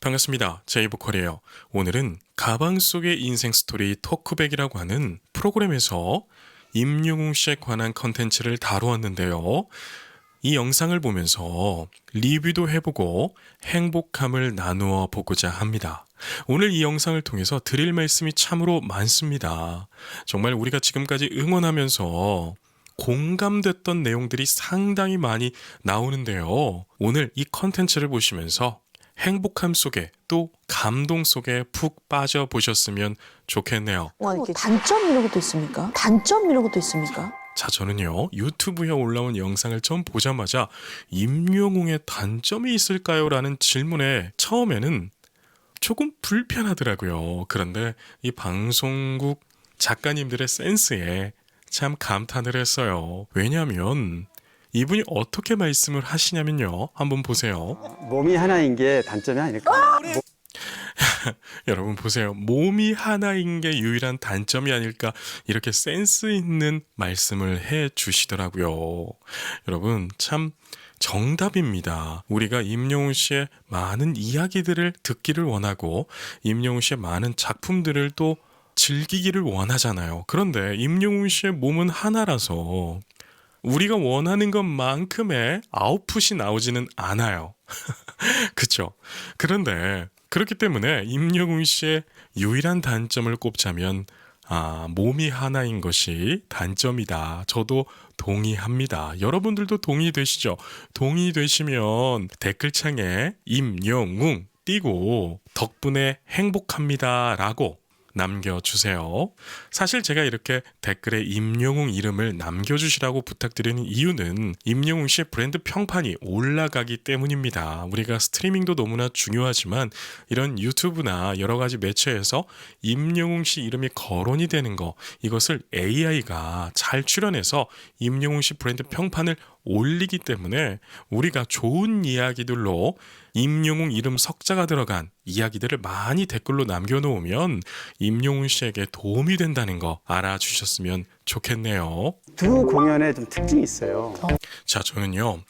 반갑습니다. 제이보컬이에요. 오늘은 가방 속의 인생 스토리 토크백이라고 하는 프로그램에서 임영웅 씨에 관한 컨텐츠를 다루었는데요. 이 영상을 보면서 리뷰도 해보고 행복함을 나누어 보고자 합니다. 오늘 이 영상을 통해서 드릴 말씀이 참으로 많습니다. 정말 우리가 지금까지 응원하면서 공감됐던 내용들이 상당히 많이 나오는데요. 오늘 이 컨텐츠를 보시면서 행복함 속에 또 감동 속에 푹 빠져보셨으면 좋겠네요. 단점 이런 것도 있습니까? 단점 이런 것도 있습니까? 자, 저는요, 유튜브에 올라온 영상을 처음 보자마자 임영웅의 단점이 있을까요? 라는 질문에 처음에는 조금 불편하더라고요. 그런데 이 방송국 작가님들의 센스에 참 감탄을 했어요. 왜냐하면 이분이 어떻게 말씀을 하시냐면요. 한번 보세요. 몸이 하나인 게 단점이 아닐까? 여러분 보세요. 몸이 하나인 게 유일한 단점이 아닐까 이렇게 센스 있는 말씀을 해 주시더라고요. 여러분 참 정답입니다. 우리가 임영웅 씨의 많은 이야기들을 듣기를 원하고 임영웅 씨의 많은 작품들을 또 즐기기를 원하잖아요. 그런데 임영웅 씨의 몸은 하나라서 우리가 원하는 것만큼의 아웃풋이 나오지는 않아요. 그쵸? 그런데 그렇기 때문에 임영웅 씨의 유일한 단점을 꼽자면 몸이 하나인 것이 단점이다. 저도 동의합니다. 여러분들도 동의되시죠? 동의되시면 댓글창에 임영웅 띄고 덕분에 행복합니다 라고 남겨주세요. 사실 제가 이렇게 댓글에 임영웅 이름을 남겨주시라고 부탁드리는 이유는 임영웅 씨의 브랜드 평판이 올라가기 때문입니다. 우리가 스트리밍도 너무나 중요하지만 이런 유튜브나 여러 가지 매체에서 임영웅 씨 이름이 거론이 되는 거, 이것을 AI가 잘 출연해서 임영웅 씨 브랜드 평판을 올리기 때문에 우리가 좋은 이야기들로 임영웅 이름 석자가 들어간 이야기들을 많이 댓글로 남겨놓으면 임영웅 씨에게 도움이 된다는 거 알아주셨으면 좋겠네요. 두 공연에 좀 특징이 있어요. 자, 저는요,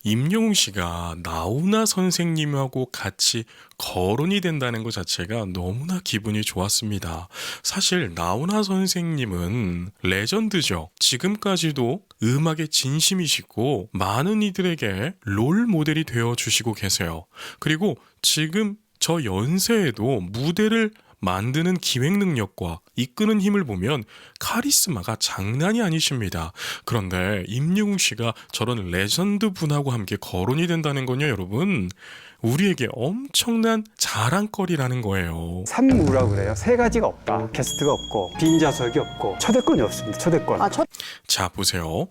임영웅 씨가 나훈아 선생님하고 같이 거론이 된다는 것 자체가 너무나 기분이 좋았습니다. 사실 나훈아 선생님은 레전드죠. 지금까지도 음악의 진심이시고 많은 이들에게 롤 모델이 되어주시고 계세요. 그리고 지금 저 연세에도 무대를 만드는 기획 능력과 이끄는 힘을 보면 카리스마가 장난이 아니십니다. 그런데 임영웅 씨가 저런 레전드 분하고 함께 거론이 된다는 건요, 여러분, 우리에게 엄청난 자랑거리라는 거예요. 삼무라고 그래요. 세 가지가 없다. 게스트가 없고 빈좌석이 없고 초대권이 없습니다. 초대권. 자, 보세요.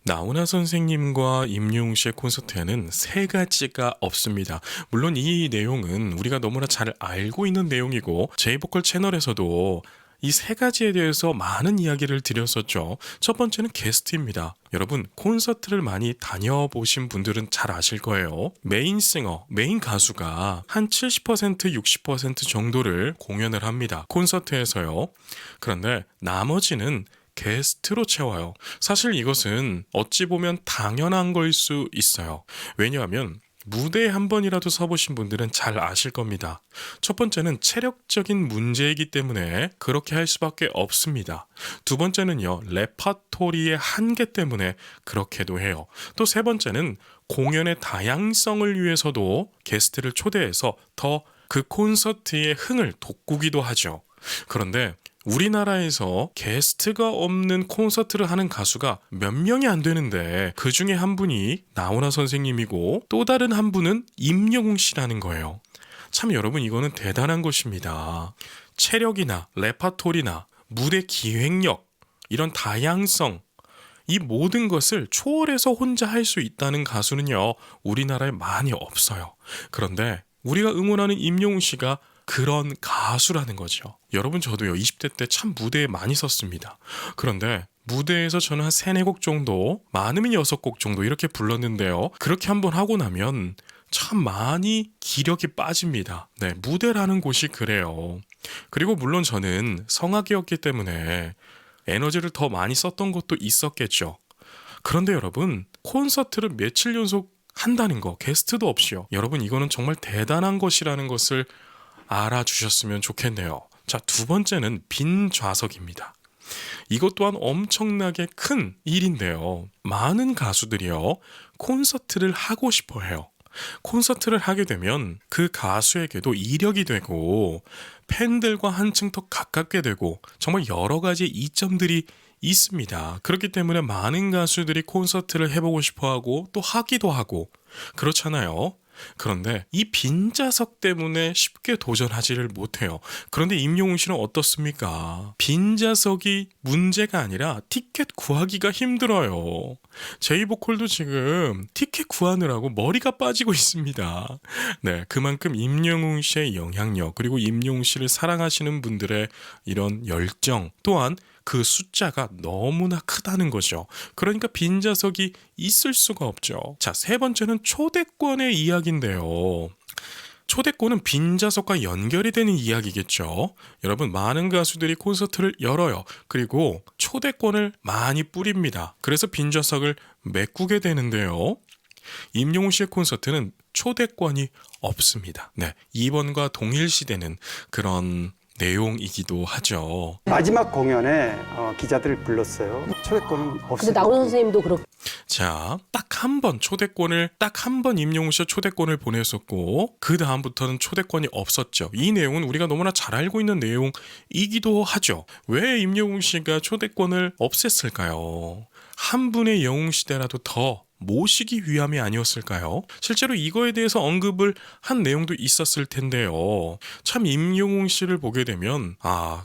나훈아 선생님과 임영웅 씨의 콘서트에는 세 가지가 없습니다. 물론 이 내용은 우리가 너무나 잘 알고 있는 내용이고 제이보컬 채널에서도 이 세 가지에 대해서 많은 이야기를 드렸었죠. 첫 번째는 게스트입니다. 여러분, 콘서트를 많이 다녀보신 분들은 잘 아실 거예요. 메인 싱어, 메인 가수가 한 70%, 60% 정도를 공연을 합니다. 콘서트에서요. 그런데 나머지는 게스트로 채워요. 사실 이것은 어찌 보면 당연한 걸 수 있어요. 왜냐하면 무대에 한 번이라도 서보신 분들은 잘 아실 겁니다. 첫 번째는 체력적인 문제이기 때문에 그렇게 할 수밖에 없습니다. 두 번째는요, 레퍼토리의 한계 때문에 그렇게도 해요. 또 세 번째는 공연의 다양성을 위해서도 게스트를 초대해서 더 그 콘서트의 흥을 돋구기도 하죠. 그런데 우리나라에서 게스트가 없는 콘서트를 하는 가수가 몇 명이 안 되는데 그 중에 한 분이 나훈아 선생님이고 또 다른 한 분은 임영웅 씨라는 거예요. 참 여러분, 이거는 대단한 것입니다. 체력이나 레퍼토리나 무대 기획력, 이런 다양성, 이 모든 것을 초월해서 혼자 할 수 있다는 가수는요, 우리나라에 많이 없어요. 그런데 우리가 응원하는 임영웅 씨가 그런 가수라는 거죠. 여러분, 저도요 20대 때 참 무대에 많이 섰습니다. 그런데 무대에서 저는 한 3, 4곡 정도, 많으면 6곡 정도 이렇게 불렀는데요. 그렇게 한번 하고 나면 참 많이 기력이 빠집니다. 네, 무대라는 곳이 그래요. 그리고 물론 저는 성악이었기 때문에 에너지를 더 많이 썼던 것도 있었겠죠. 그런데 여러분, 콘서트를 며칠 연속 한다는 거, 게스트도 없이요. 여러분 이거는 정말 대단한 것이라는 것을 알아주셨으면 좋겠네요. 자, 두 번째는 빈 좌석입니다. 이것 또한 엄청나게 큰 일인데요. 많은 가수들이요, 콘서트를 하고 싶어 해요. 콘서트를 하게 되면 그 가수에게도 이력이 되고 팬들과 한층 더 가깝게 되고 정말 여러 가지 이점들이 있습니다. 그렇기 때문에 많은 가수들이 콘서트를 해보고 싶어 하고 또 하기도 하고 그렇잖아요. 그런데 이 빈자석 때문에 쉽게 도전하지를 못해요. 그런데 임영웅 씨는 어떻습니까? 빈자석이 문제가 아니라 티켓 구하기가 힘들어요. 제이보컬도 지금 티켓 구하느라고 머리가 빠지고 있습니다. 네, 그만큼 임영웅 씨의 영향력, 그리고 임영웅 씨를 사랑하시는 분들의 이런 열정, 또한 그 숫자가 너무나 크다는 거죠. 그러니까 빈자석이 있을 수가 없죠. 자, 세 번째는 초대권의 이야기인데요. 초대권은 빈자석과 연결이 되는 이야기겠죠. 여러분, 많은 가수들이 콘서트를 열어요. 그리고 초대권을 많이 뿌립니다. 그래서 빈자석을 메꾸게 되는데요. 임영웅 씨의 콘서트는 초대권이 없습니다. 네, 2번과 동일시되는 그런 내용이기도 하죠. 마지막 공연에 기자들을 불렀어요. 초대권은 근데 없어요. 나훈아 선생님도 그렇고 자, 딱 한 번 임영웅 씨가 초대권을 보냈었고 그 다음부터는 초대권이 없었죠. 이 내용은 우리가 너무나 잘 알고 있는 내용이기도 하죠. 왜 임영웅 씨가 초대권을 없앴을까요? 한 분의 영웅 시대라도 더 모시기 위함이 아니었을까요? 실제로 이거에 대해서 언급을 한 내용도 있었을 텐데요. 참 임영웅 씨를 보게 되면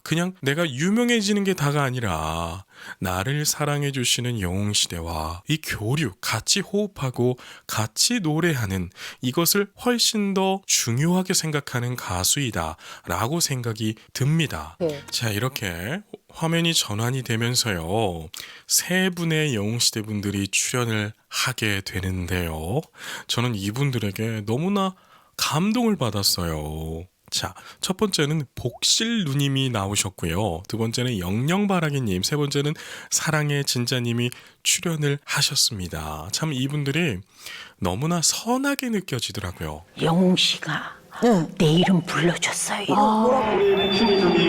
그냥 내가 유명해지는 게 다가 아니라 나를 사랑해 주시는 영웅 시대와 이 교류, 같이 호흡하고 같이 노래하는 이것을 훨씬 더 중요하게 생각하는 가수이다 라고 생각이 듭니다. 네. 자, 이렇게 화면이 전환이 되면서요, 세 분의 영웅시대 분들이 출연을 하게 되는데요. 저는 이분들에게 너무나 감동을 받았어요. 자, 첫 번째는 복실 누님이 나오셨고요. 두 번째는 영영바라기님, 세 번째는 사랑의 진짜님이 출연을 하셨습니다. 참 이분들이 너무나 선하게 느껴지더라고요. 영웅 씨가 네. 내 이름 불러줬어요. 우리 복실이 저기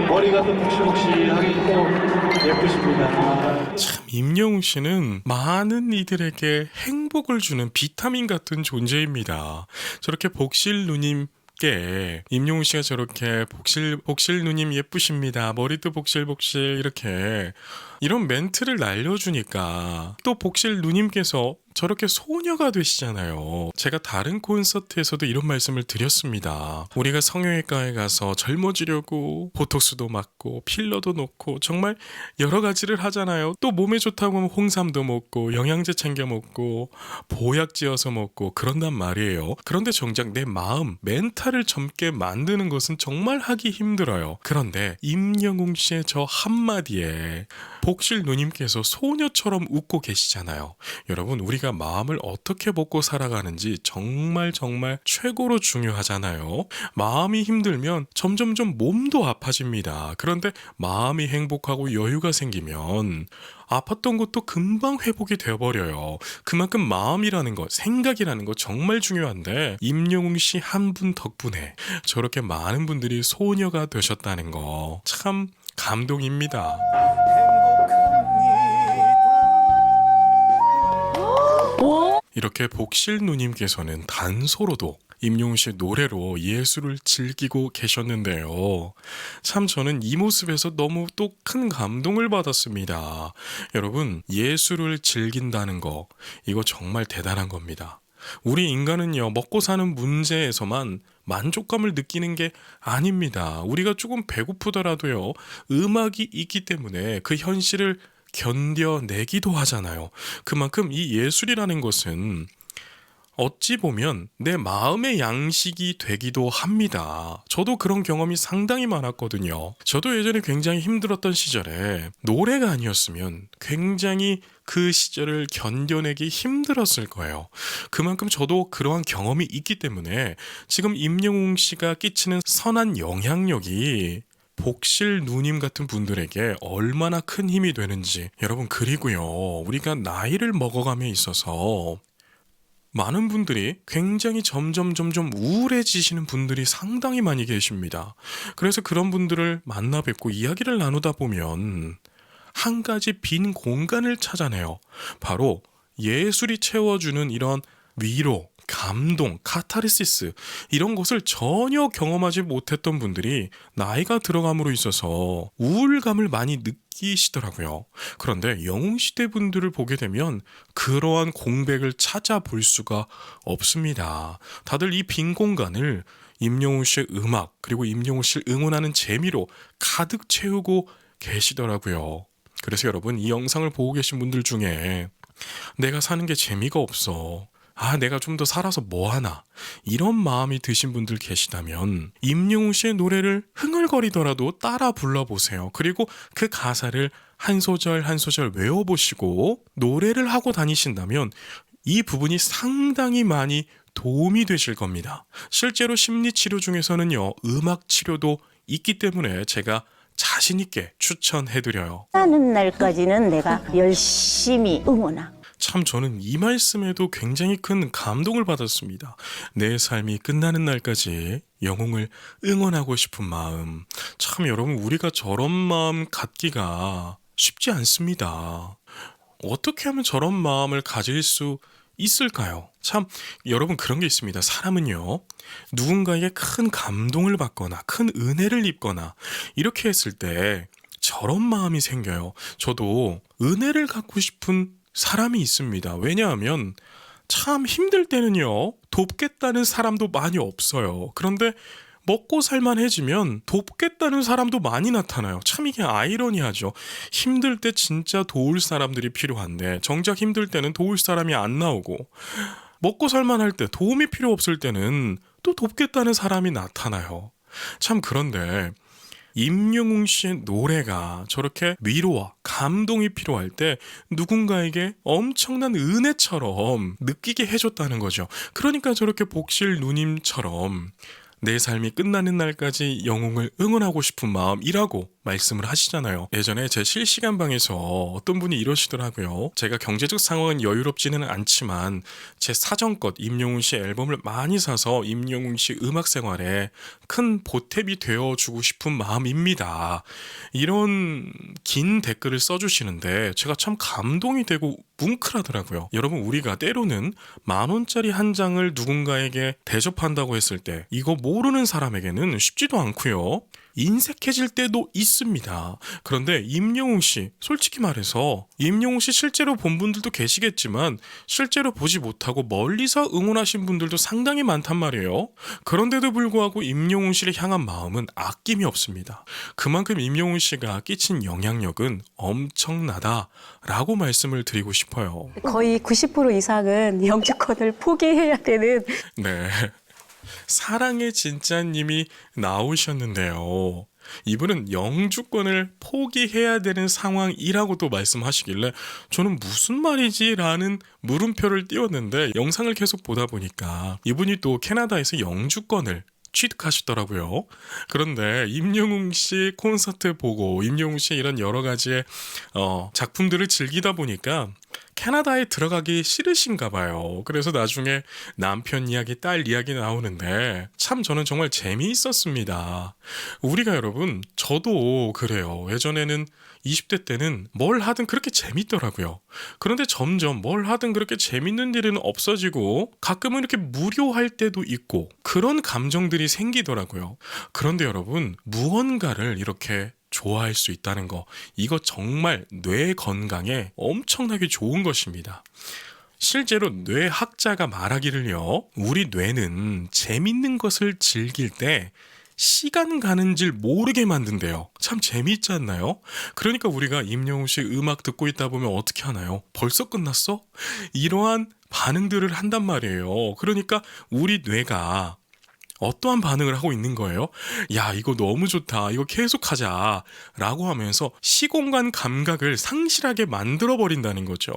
머리가 또 복실복실하게 또 예쁘십니다. 참 임영웅 씨는 많은 이들에게 행복을 주는 비타민 같은 존재입니다. 저렇게 복실 누님께 임영웅 씨가 저렇게 복실 누님 예쁘십니다. 머리도 복실복실 이렇게 이런 멘트를 날려주니까 또 복실 누님께서 저렇게 소녀가 되시잖아요. 제가 다른 콘서트에서도 이런 말씀을 드렸습니다. 우리가 성형외과에 가서 젊어지려고 보톡스도 맞고 필러도 놓고 정말 여러 가지를 하잖아요. 또 몸에 좋다고 하면 홍삼도 먹고 영양제 챙겨 먹고 보약 지어서 먹고 그런단 말이에요. 그런데 정작 내 마음, 멘탈을 젊게 만드는 것은 정말 하기 힘들어요. 그런데 임영웅 씨의 저 한마디에 복실 누님께서 소녀처럼 웃고 계시잖아요. 여러분, 우리가 마음을 어떻게 먹고 살아가는지 정말 최고로 중요하잖아요. 마음이 힘들면 점점점 몸도 아파집니다. 그런데 마음이 행복하고 여유가 생기면 아팠던 것도 금방 회복이 되어버려요. 그만큼 마음이라는 것, 생각이라는 것 정말 중요한데 임영웅 씨 한 분 덕분에 저렇게 많은 분들이 소녀가 되셨다는 거 참 감동입니다. 이렇게 복실 누님께서는 단소로도 임영웅 씨의 노래로 예술을 즐기고 계셨는데요. 참 저는 이 모습에서 너무 또 큰 감동을 받았습니다. 여러분, 예술을 즐긴다는 거, 이거 정말 대단한 겁니다. 우리 인간은요, 먹고 사는 문제에서만 만족감을 느끼는 게 아닙니다. 우리가 조금 배고프더라도요, 음악이 있기 때문에 그 현실을 견뎌내기도 하잖아요. 그만큼 이 예술이라는 것은 어찌 보면 내 마음의 양식이 되기도 합니다. 저도 그런 경험이 상당히 많았거든요. 저도 예전에 굉장히 힘들었던 시절에 노래가 아니었으면 굉장히 그 시절을 견뎌내기 힘들었을 거예요. 그만큼 저도 그러한 경험이 있기 때문에 지금 임영웅 씨가 끼치는 선한 영향력이 복실 누님 같은 분들에게 얼마나 큰 힘이 되는지 여러분, 그리고요, 우리가 나이를 먹어감에 있어서 많은 분들이 굉장히 점점 우울해지시는 분들이 상당히 많이 계십니다. 그래서 그런 분들을 만나 뵙고 이야기를 나누다 보면 한 가지 빈 공간을 찾아내요. 바로 예술이 채워주는 이런 위로, 감동, 카타르시스 이런 것을 전혀 경험하지 못했던 분들이 나이가 들어감으로 있어서 우울감을 많이 느끼시더라고요. 그런데 영웅시대 분들을 보게 되면 그러한 공백을 찾아볼 수가 없습니다. 다들 이 빈 공간을 임영웅 씨의 음악 그리고 임영웅 씨를 응원하는 재미로 가득 채우고 계시더라고요. 그래서 여러분, 이 영상을 보고 계신 분들 중에 내가 사는 게 재미가 없어, 내가 좀 더 살아서 뭐하나, 이런 마음이 드신 분들 계시다면 임영웅 씨의 노래를 흥얼거리더라도 따라 불러보세요. 그리고 그 가사를 한 소절 한 소절 외워보시고 노래를 하고 다니신다면 이 부분이 상당히 많이 도움이 되실 겁니다. 실제로 심리치료 중에서는요, 음악 치료도 있기 때문에 제가 자신 있게 추천해드려요. 하는 날까지는 내가 열심히 응원하고. 참 저는 이 말씀에도 굉장히 큰 감동을 받았습니다. 내 삶이 끝나는 날까지 영웅을 응원하고 싶은 마음. 참 여러분, 우리가 저런 마음 갖기가 쉽지 않습니다. 어떻게 하면 저런 마음을 가질 수 있을까요? 참 여러분, 그런 게 있습니다. 사람은요, 누군가에게 큰 감동을 받거나 큰 은혜를 입거나 이렇게 했을 때 저런 마음이 생겨요. 저도 은혜를 갖고 싶은 사람이 있습니다. 왜냐하면 참 힘들 때는요, 돕겠다는 사람도 많이 없어요. 그런데 먹고 살만해지면 돕겠다는 사람도 많이 나타나요. 참 이게 아이러니하죠. 힘들 때 진짜 도울 사람들이 필요한데 정작 힘들 때는 도울 사람이 안 나오고, 먹고 살만할 때 도움이 필요 없을 때는 또 돕겠다는 사람이 나타나요. 참 그런데 임영웅 씨의 노래가 저렇게 위로와 감동이 필요할 때 누군가에게 엄청난 은혜처럼 느끼게 해줬다는 거죠. 그러니까 저렇게 복실 누님처럼 내 삶이 끝나는 날까지 영웅을 응원하고 싶은 마음이라고 말씀을 하시잖아요. 예전에 제 실시간방에서 어떤 분이 이러시더라고요. 제가 경제적 상황은 여유롭지는 않지만 제 사정껏 임영웅 씨 앨범을 많이 사서 임영웅 씨 음악 생활에 큰 보탬이 되어주고 싶은 마음입니다. 이런 긴 댓글을 써주시는데 제가 참 감동이 되고 뭉클하더라고요. 여러분, 우리가 때로는 10,000원짜리 한 장을 누군가에게 대접한다고 했을 때 이거 모르는 사람에게는 쉽지도 않고요, 인색해질 때도 있습니다. 그런데 임영웅 씨, 솔직히 말해서 임영웅 씨 실제로 본 분들도 계시겠지만 실제로 보지 못하고 멀리서 응원하신 분들도 상당히 많단 말이에요. 그런데도 불구하고 임영웅 씨를 향한 마음은 아낌이 없습니다. 그만큼 임영웅 씨가 끼친 영향력은 엄청나다라고 말씀을 드리고 싶어요. 거의 90% 이상은 영주권을 포기해야 되는. 네. 사랑의 진짜님이 나오셨는데요. 이분은 영주권을 포기해야 되는 상황이라고도 말씀하시길래 저는 무슨 말이지? 라는 물음표를 띄웠는데 영상을 계속 보다 보니까 이분이 또 캐나다에서 영주권을 취득하시더라고요. 그런데 임영웅 씨 콘서트 보고 임영웅 씨 이런 여러 가지의 작품들을 즐기다 보니까 캐나다에 들어가기 싫으신가 봐요. 그래서 나중에 남편 이야기, 딸 이야기 나오는데 참 저는 정말 재미있었습니다. 우리가 여러분, 저도 그래요. 예전에는 20대 때는 뭘 하든 그렇게 재밌더라고요. 그런데 점점 뭘 하든 그렇게 재밌는 일은 없어지고 가끔은 이렇게 무료할 때도 있고 그런 감정들이 생기더라고요. 그런데 여러분, 무언가를 이렇게 좋아할 수 있다는 거, 이거 정말 뇌 건강에 엄청나게 좋은 것입니다. 실제로 뇌학자가 말하기를요, 우리 뇌는 재밌는 것을 즐길 때 시간 가는 줄 모르게 만든대요. 참 재미있지 않나요? 그러니까 우리가 임영웅 씨 음악 듣고 있다 보면 어떻게 하나요? 벌써 끝났어? 이러한 반응들을 한단 말이에요. 그러니까 우리 뇌가 어떠한 반응을 하고 있는 거예요? 야, 이거 너무 좋다, 이거 계속하자 라고 하면서 시공간 감각을 상실하게 만들어버린다는 거죠.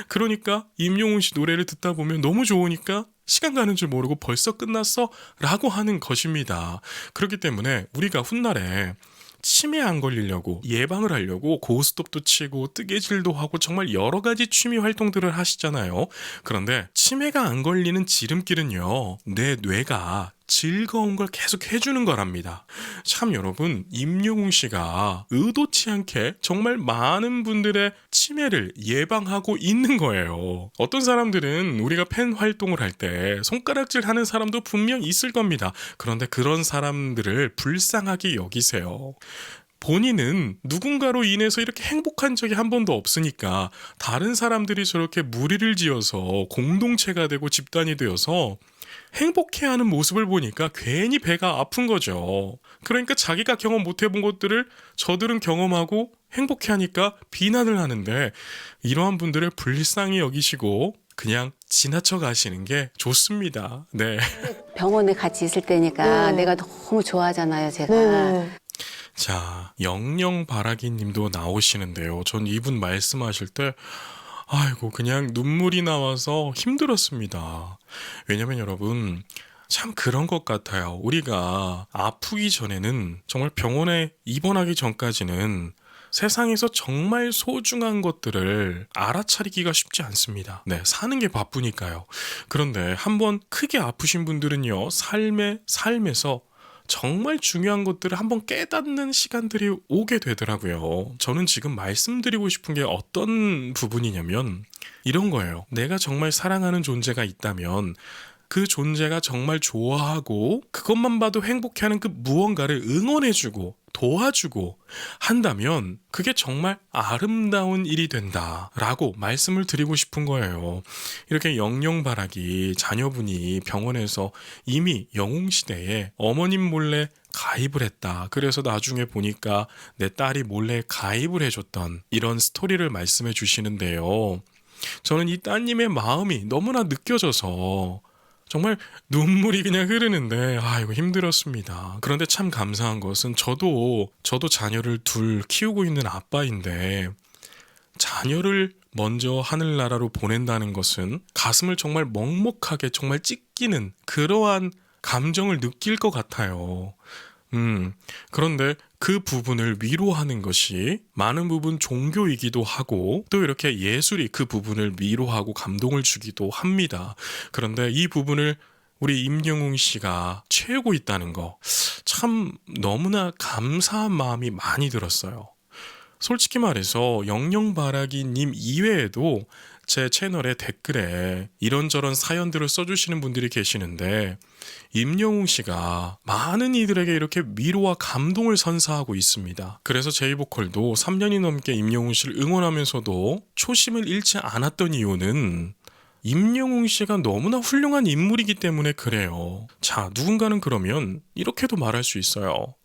그러니까 임영웅 씨 노래를 듣다 보면 너무 좋으니까 시간 가는 줄 모르고 벌써 끝났어? 라고 하는 것입니다. 그렇기 때문에 우리가 훗날에 치매 안 걸리려고 예방을 하려고 고스톱도 치고 뜨개질도 하고 정말 여러 가지 취미 활동들을 하시잖아요. 그런데 치매가 안 걸리는 지름길은요, 내 뇌가 즐거운 걸 계속 해주는 거랍니다. 참 여러분, 임영웅 씨가 의도치 않게 정말 많은 분들의 치매를 예방하고 있는 거예요. 어떤 사람들은 우리가 팬 활동을 할 때 손가락질 하는 사람도 분명 있을 겁니다. 그런데 그런 사람들을 불쌍하게 여기세요. 본인은 누군가로 인해서 이렇게 행복한 적이 한 번도 없으니까 다른 사람들이 저렇게 무리를 지어서 공동체가 되고 집단이 되어서 행복해하는 모습을 보니까 괜히 배가 아픈 거죠. 그러니까 자기가 경험 못 해본 것들을 저들은 경험하고 행복해하니까 비난을 하는데, 이러한 분들을 불쌍히 여기시고 그냥 지나쳐 가시는 게 좋습니다. 네. 병원에 같이 있을 때니까 네. 내가 너무 좋아하잖아요, 제가. 네. 자, 영영바라기 님도 나오시는데요. 전 이분 말씀하실 때 아이고 그냥 눈물이 나와서 힘들었습니다. 왜냐면 여러분, 참 그런 것 같아요. 우리가 아프기 전에는, 정말 병원에 입원하기 전까지는 세상에서 정말 소중한 것들을 알아차리기가 쉽지 않습니다. 네, 사는 게 바쁘니까요. 그런데 한번 크게 아프신 분들은요, 삶에서 정말 중요한 것들을 한번 깨닫는 시간들이 오게 되더라고요. 저는 지금 말씀드리고 싶은 게 어떤 부분이냐면 이런 거예요. 내가 정말 사랑하는 존재가 있다면 그 존재가 정말 좋아하고 그것만 봐도 행복해하는 그 무언가를 응원해주고 도와주고 한다면 그게 정말 아름다운 일이 된다라고 말씀을 드리고 싶은 거예요. 이렇게 영영바라기 자녀분이 병원에서 이미 영웅시대에 어머님 몰래 가입을 했다. 그래서 나중에 보니까 내 딸이 몰래 가입을 해줬던 이런 스토리를 말씀해 주시는데요. 저는 이 따님의 마음이 너무나 느껴져서 정말 눈물이 그냥 흐르는데 이거 힘들었습니다. 그런데 참 감사한 것은 저도 자녀를 둘 키우고 있는 아빠인데, 자녀를 먼저 하늘나라로 보낸다는 것은 가슴을 정말 먹먹하게 정말 찢기는 그러한 감정을 느낄 것 같아요. 그런데 그 부분을 위로하는 것이 많은 부분 종교이기도 하고, 또 이렇게 예술이 그 부분을 위로하고 감동을 주기도 합니다. 그런데 이 부분을 우리 임영웅 씨가 채우고 있다는 거, 참 너무나 감사한 마음이 많이 들었어요. 솔직히 말해서 영영바라기님 이외에도 제 채널에 댓글에 이런저런 사연들을 써주시는 분들이 계시는데, 임영웅 씨가 많은 이들에게 이렇게 위로와 감동을 선사하고 있습니다. 그래서 제이보컬도 3년이 넘게 임영웅 씨를 응원하면서도 초심을 잃지 않았던 이유는 임영웅 씨가 너무나 훌륭한 인물이기 때문에 그래요. 자, 누군가는 그러면 이렇게도 말할 수 있어요.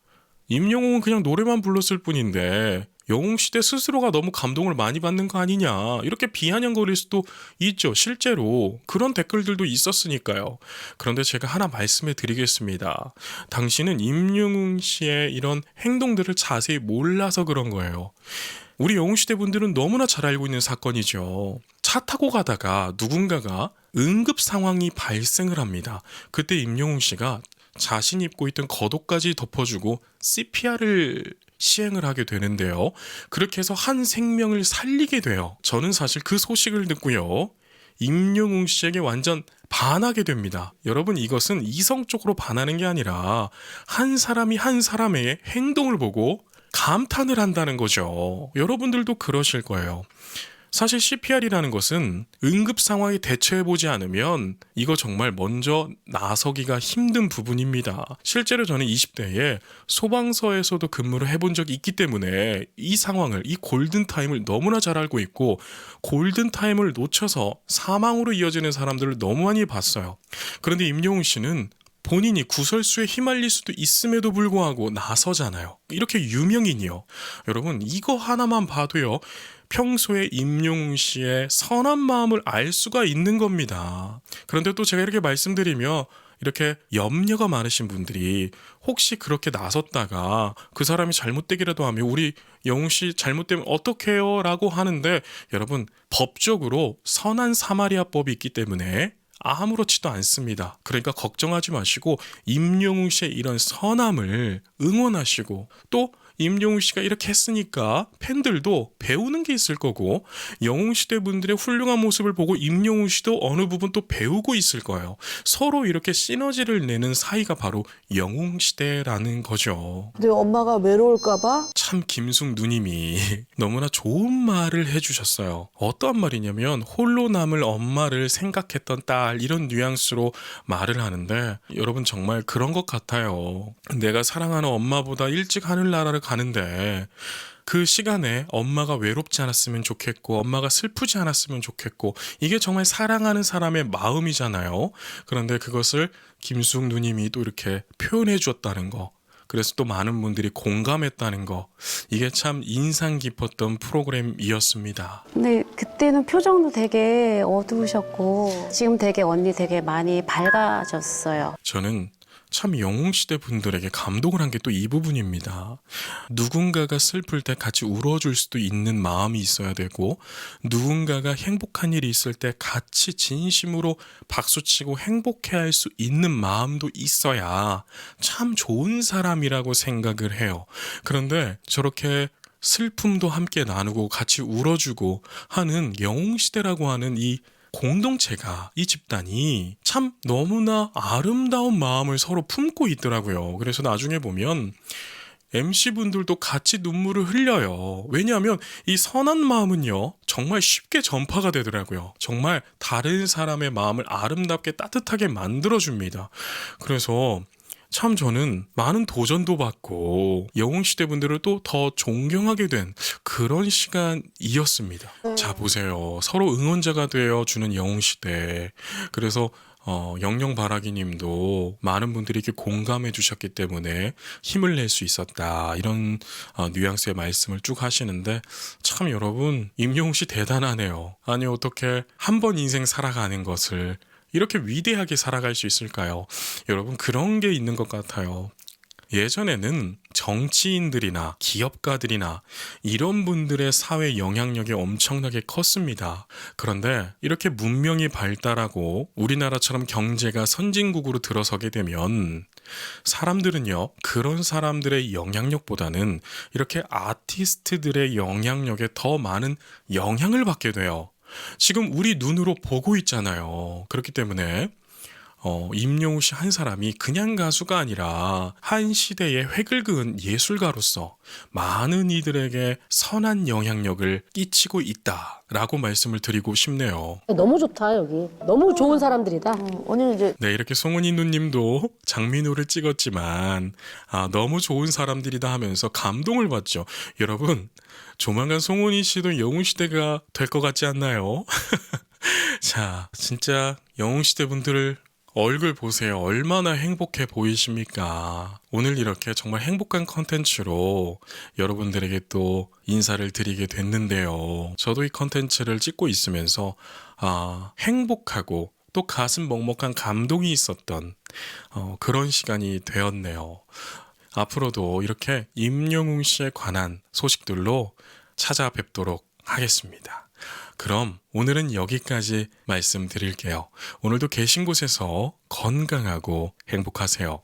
임영웅은 그냥 노래만 불렀을 뿐인데 영웅시대 스스로가 너무 감동을 많이 받는 거 아니냐, 이렇게 비아냥거릴 수도 있죠. 실제로 그런 댓글들도 있었으니까요. 그런데 제가 하나 말씀해 드리겠습니다. 당신은 임영웅 씨의 이런 행동들을 자세히 몰라서 그런 거예요. 우리 영웅시대 분들은 너무나 잘 알고 있는 사건이죠. 차 타고 가다가 누군가가 응급 상황이 발생을 합니다. 그때 임영웅 씨가 자신이 입고 있던 겉옷까지 덮어주고 CPR을 시행을 하게 되는데요. 그렇게 해서 한 생명을 살리게 돼요. 저는 사실 그 소식을 듣고요, 임영웅 씨에게 완전 반하게 됩니다. 여러분, 이것은 이성적으로 반하는 게 아니라 한 사람이 한 사람의 행동을 보고 감탄을 한다는 거죠. 여러분들도 그러실 거예요. 사실 CPR이라는 것은 응급 상황에 대처해보지 않으면 이거 정말 먼저 나서기가 힘든 부분입니다. 실제로 저는 20대에 소방서에서도 근무를 해본 적이 있기 때문에 이 상황을, 이 골든타임을 너무나 잘 알고 있고, 골든타임을 놓쳐서 사망으로 이어지는 사람들을 너무 많이 봤어요. 그런데 임영웅 씨는 본인이 구설수에 휘말릴 수도 있음에도 불구하고 나서잖아요. 이렇게 유명인이요. 여러분, 이거 하나만 봐도요, 평소에 임영웅 씨의 선한 마음을 알 수가 있는 겁니다. 그런데 또 제가 이렇게 말씀드리며 이렇게 염려가 많으신 분들이 혹시 그렇게 나섰다가 그 사람이 잘못되기라도 하면 우리 영웅 씨 잘못되면 어떡해요? 라고 하는데, 여러분, 법적으로 선한 사마리아법이 있기 때문에 아무렇지도 않습니다. 그러니까 걱정하지 마시고 임영웅 씨의 이런 선함을 응원하시고, 또 임영웅 씨가 이렇게 했으니까 팬들도 배우는 게 있을 거고 영웅시대 분들의 훌륭한 모습을 보고 임영웅 씨도 어느 부분 또 배우고 있을 거예요. 서로 이렇게 시너지를 내는 사이가 바로 영웅시대라는 거죠. 근데 엄마가 외로울까봐 참 김숙 누님이 너무나 좋은 말을 해주셨어요. 어떠한 말이냐면 홀로 남을 엄마를 생각했던 딸, 이런 뉘앙스로 말을 하는데 여러분 정말 그런 것 같아요. 내가 사랑하는 엄마보다 일찍 하늘나라를 가는데 그 시간에 엄마가 외롭지 않았으면 좋겠고 엄마가 슬프지 않았으면 좋겠고 이게 정말 사랑하는 사람의 마음이잖아요. 그런데 그것을 김숙 누님이 또 이렇게 표현해 주었다는 거, 그래서 또 많은 분들이 공감했다는 거, 이게 참 인상 깊었던 프로그램이었습니다. 근데 그때는 표정도 되게 어두우셨고 지금 되게 언니 되게 많이 밝아졌어요. 저는 참 영웅시대 분들에게 감동을 한 게 또 이 부분입니다. 누군가가 슬플 때 같이 울어줄 수도 있는 마음이 있어야 되고 누군가가 행복한 일이 있을 때 같이 진심으로 박수치고 행복해할 수 있는 마음도 있어야 참 좋은 사람이라고 생각을 해요. 그런데 저렇게 슬픔도 함께 나누고 같이 울어주고 하는 영웅시대라고 하는 이 공동체가, 이 집단이 참 너무나 아름다운 마음을 서로 품고 있더라고요. 그래서 나중에 보면 MC분들도 같이 눈물을 흘려요. 왜냐하면 이 선한 마음은요 정말 쉽게 전파가 되더라고요. 정말 다른 사람의 마음을 아름답게 따뜻하게 만들어줍니다. 그래서 참 저는 많은 도전도 받고 영웅시대 분들을 또 더 존경하게 된 그런 시간이었습니다. 자 보세요. 서로 응원자가 되어주는 영웅시대. 그래서 영영바라기 님도 많은 분들이 이렇게 공감해 주셨기 때문에 힘을 낼 수 있었다, 이런 뉘앙스의 말씀을 쭉 하시는데 참 여러분 임영웅 씨 대단하네요. 아니 어떻게 한 번 인생 살아가는 것을 이렇게 위대하게 살아갈 수 있을까요? 여러분 그런 게 있는 것 같아요. 예전에는 정치인들이나 기업가들이나 이런 분들의 사회 영향력이 엄청나게 컸습니다. 그런데 이렇게 문명이 발달하고 우리나라처럼 경제가 선진국으로 들어서게 되면 사람들은요 그런 사람들의 영향력보다는 이렇게 아티스트들의 영향력에 더 많은 영향을 받게 돼요. 지금 우리 눈으로 보고 있잖아요. 그렇기 때문에 임영웅 씨 한 사람이 그냥 가수가 아니라 한 시대의 획을 그은 예술가로서 많은 이들에게 선한 영향력을 끼치고 있다라고 말씀을 드리고 싶네요. 너무 좋다 여기. 너무 좋은 사람들이다. 언니 이제 네, 이렇게 송은이 누님도 장민호를 찍었지만 너무 좋은 사람들이다 하면서 감동을 받죠. 여러분 조만간 송은이 씨도 영웅시대가 될 것 같지 않나요? 자, 진짜 영웅시대 분들 얼굴 보세요. 얼마나 행복해 보이십니까? 오늘 이렇게 정말 행복한 컨텐츠로 여러분들에게 또 인사를 드리게 됐는데요. 저도 이 컨텐츠를 찍고 있으면서 행복하고 또 가슴 먹먹한 감동이 있었던 그런 시간이 되었네요. 앞으로도 이렇게 임영웅 씨에 관한 소식들로 찾아뵙도록 하겠습니다. 그럼 오늘은 여기까지 말씀드릴게요. 오늘도 계신 곳에서 건강하고 행복하세요.